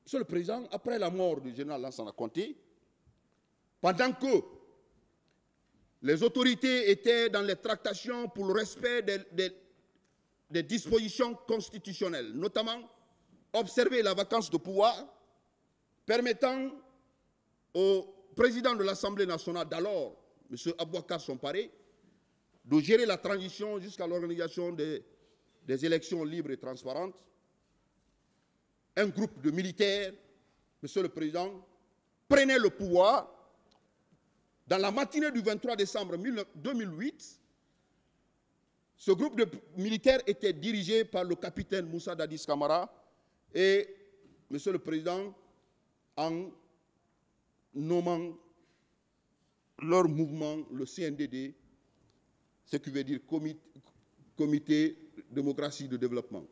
Monsieur le Président, après la mort du général Lansana Conté, pendant que les autorités étaient dans les tractations pour le respect des dispositions constitutionnelles, notamment observer la vacance de pouvoir, permettant au président de l'Assemblée nationale d'alors, M. Aboubacar Somparé, de gérer la transition jusqu'à l'organisation des élections libres et transparentes. Un groupe de militaires, Monsieur le Président, prenait le pouvoir. Dans la matinée du 23 décembre 2008, ce groupe de militaires était dirigé par le capitaine Moussa Dadis Camara et, Monsieur le Président, en nommant leur mouvement, le CNDD, ce qui veut dire Comité démocratie de développement.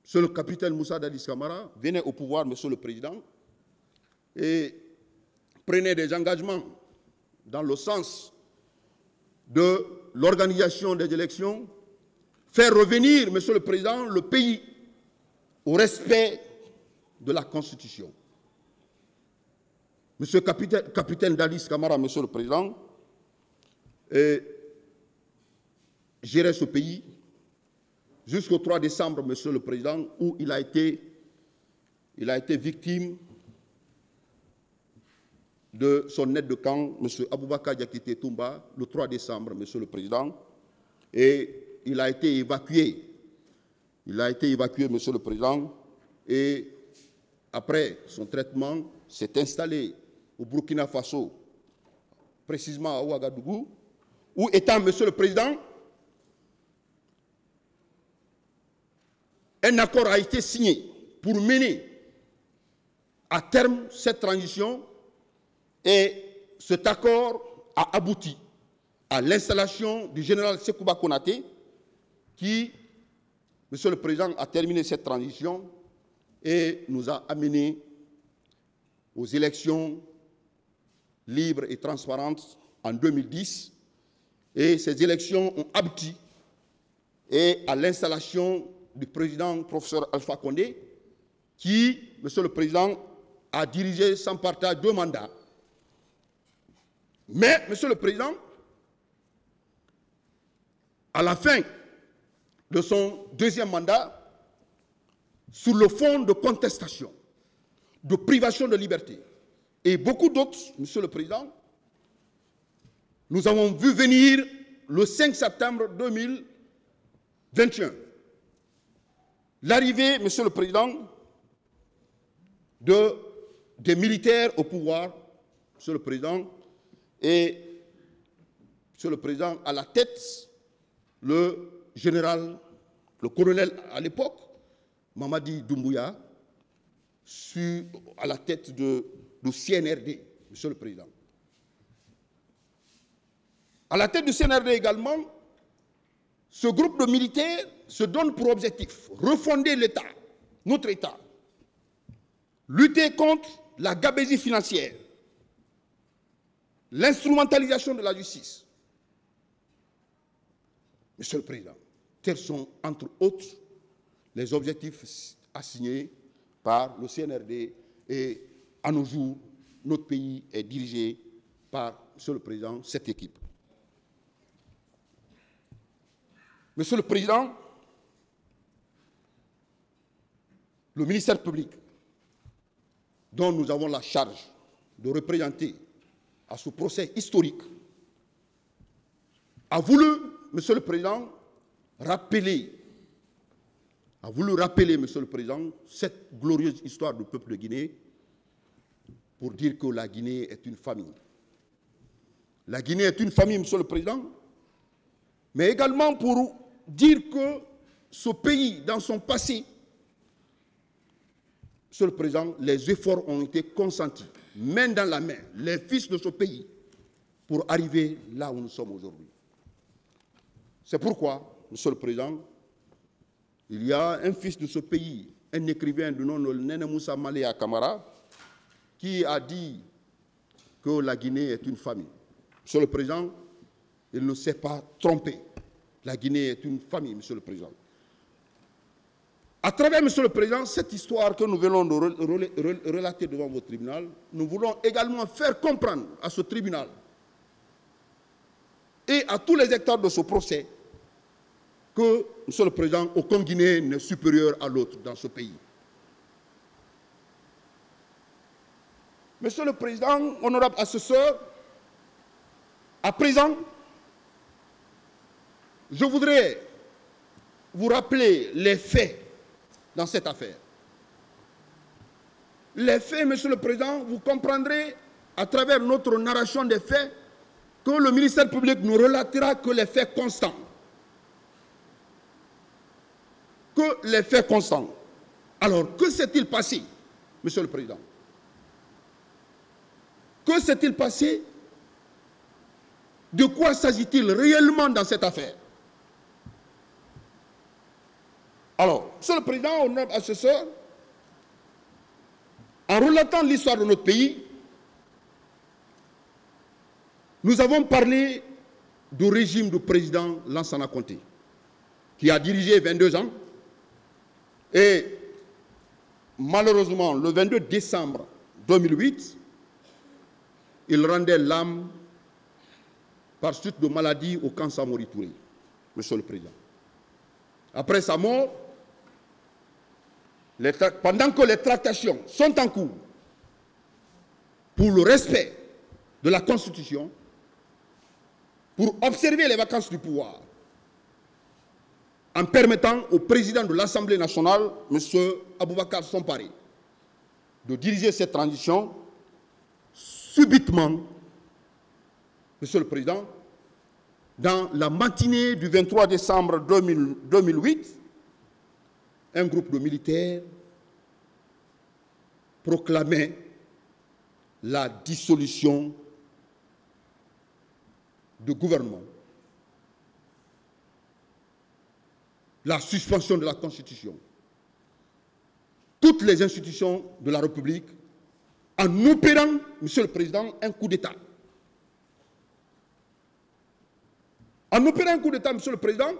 Monsieur le capitaine Moussa Dadis Camara venait au pouvoir, Monsieur le Président, et prenait des engagements dans le sens de l'organisation des élections, faire revenir, Monsieur le Président, le pays au respect de la Constitution. Monsieur le capitaine Dadis Camara, Monsieur le Président, gérait ce pays jusqu'au 3 décembre, Monsieur le Président, où il a été victime de son aide de camp, M. Aboubacar Diakité Toumba, le 3 décembre, Monsieur le Président, et il a été évacué. Monsieur le Président, et après son traitement, s'est installé au Burkina Faso, précisément à Ouagadougou, où étant, Monsieur le Président, un accord a été signé pour mener à terme cette transition. Et cet accord a abouti à l'installation du général Sekouba Konaté, qui, Monsieur le Président, a terminé cette transition et nous a amenés aux élections libres et transparentes en 2010. Et ces élections ont abouti à l'installation du président professeur Alpha Condé, qui, Monsieur le Président, a dirigé sans partage 2 mandats. Mais, Monsieur le Président, à la fin de son 2e mandat, sur le fond de contestation, de privation de liberté, et beaucoup d'autres, Monsieur le Président, nous avons vu venir le 5 septembre 2021 l'arrivée, Monsieur le Président, des militaires au pouvoir, Monsieur le Président, et, Monsieur le Président, à la tête, le général, le colonel à l'époque, Mamadi Doumbouya, à la tête du CNRD, Monsieur le Président. À la tête du CNRD également, ce groupe de militaires se donne pour objectif refonder l'État, notre État, lutter contre la gabegie financière, l'instrumentalisation de la justice. Monsieur le Président, tels sont, entre autres, les objectifs assignés par le CNRD et, à nos jours, notre pays est dirigé par, Monsieur le Président, cette équipe. Monsieur le Président, le ministère public, dont nous avons la charge de représenter à ce procès historique, a voulu, Monsieur le Président, rappeler, Monsieur le Président, cette glorieuse histoire du peuple de Guinée pour dire que la Guinée est une famille. La Guinée est une famille, Monsieur le Président, mais également pour dire que ce pays, dans son passé, Monsieur le Président, les efforts ont été consentis, main dans la main, les fils de ce pays, pour arriver là où nous sommes aujourd'hui. C'est pourquoi, Monsieur le Président, il y a un fils de ce pays, un écrivain du nom de Nene Moussa Malea Camara, qui a dit que la Guinée est une famille. Monsieur le Président, il ne s'est pas trompé. La Guinée est une famille, Monsieur le Président. À travers, Monsieur le Président, cette histoire que nous venons de relater devant votre tribunal, nous voulons également faire comprendre à ce tribunal et à tous les acteurs de ce procès que, Monsieur le Président, aucun Guinéen n'est supérieur à l'autre dans ce pays. Monsieur le Président, honorable assesseur, à présent, je voudrais vous rappeler les faits dans cette affaire. Les faits, Monsieur le Président, vous comprendrez à travers notre narration des faits que le ministère public nous relatera que les faits constants. Que les faits constants. Alors, que s'est-il passé, Monsieur le Président? Que s'est-il passé? De quoi s'agit-il réellement dans cette affaire? Alors, Monsieur le Président, honorable assesseur, en relatant l'histoire de notre pays, nous avons parlé du régime du président Lansana Conté, qui a dirigé 22 ans, et malheureusement, le 22 décembre 2008, il rendait l'âme par suite de maladie au camp Samori Touré, Monsieur le Président. Après sa mort, pendant que les tractations sont en cours pour le respect de la Constitution, pour observer les vacances du pouvoir, en permettant au président de l'Assemblée nationale, M. Aboubakar Somparé, de diriger cette transition, subitement, Monsieur le Président, dans la matinée du 23 décembre 2008, un groupe de militaires proclamait la dissolution du gouvernement, la suspension de la Constitution, toutes les institutions de la République, en opérant, Monsieur le Président, un coup d'État. En opérant un coup d'État, Monsieur le Président,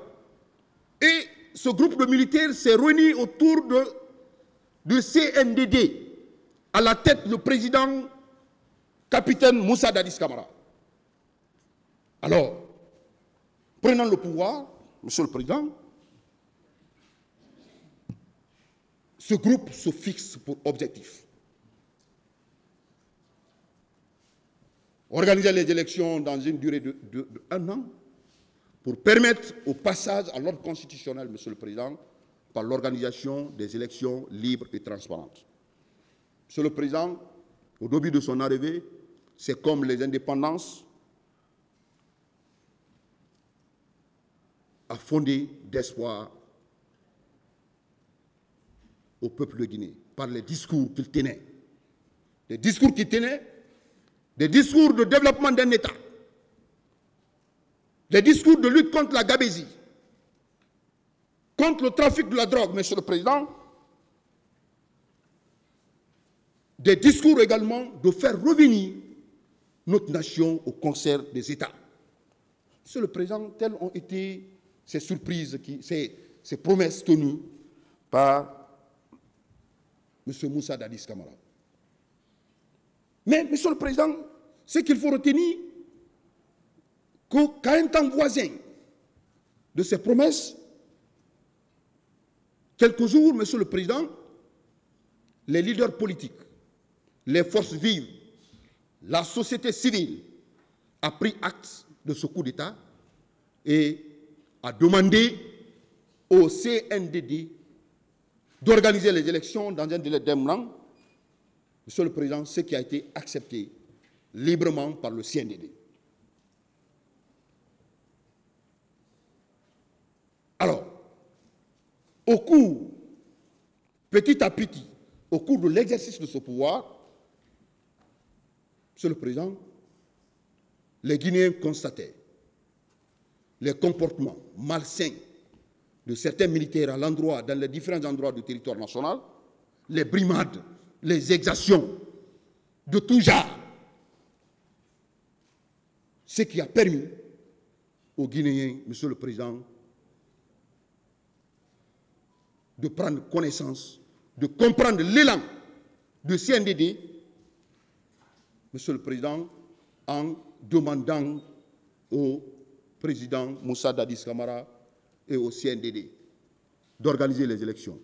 et ce groupe de militaires s'est réuni autour du CNDD, à la tête le président capitaine Moussa Dadis Camara. Alors, prenant le pouvoir, Monsieur le Président, ce groupe se fixe pour objectif organiser les élections dans une durée de 1 an, pour permettre au passage à l'ordre constitutionnel, Monsieur le Président, par l'organisation des élections libres et transparentes. Monsieur le Président, au début de son arrivée, c'est comme les indépendances, a fondé d'espoir au peuple de Guinée, par les discours qu'il tenait. Les discours qu'il tenait, des discours de développement d'un État, des discours de lutte contre la gabésie, contre le trafic de la drogue, Monsieur le Président, des discours également de faire revenir notre nation au concert des États. Monsieur le Président, telles ont été ces surprises, ces promesses tenues par M. Moussa Dadis Camara. Mais, Monsieur le Président, ce qu'il faut retenir, qu'à un temps voisin de ces promesses, quelques jours, Monsieur le Président, les leaders politiques, les forces vives, la société civile a pris acte de ce coup d'État et a demandé au CNDD d'organiser les élections dans un délai d'1 an. Monsieur le Président, ce qui a été accepté librement par le CNDD. Alors, au cours, petit à petit, au cours de l'exercice de ce pouvoir, Monsieur le Président, les Guinéens constataient les comportements malsains de certains militaires à l'endroit, dans les différents endroits du territoire national, les brimades, les exactions de tout genre. Ce qui a permis aux Guinéens, Monsieur le Président, de prendre connaissance, de comprendre l'élan de CNDD, Monsieur le Président, en demandant au président Moussa Dadis Camara et au CNDD d'organiser les élections.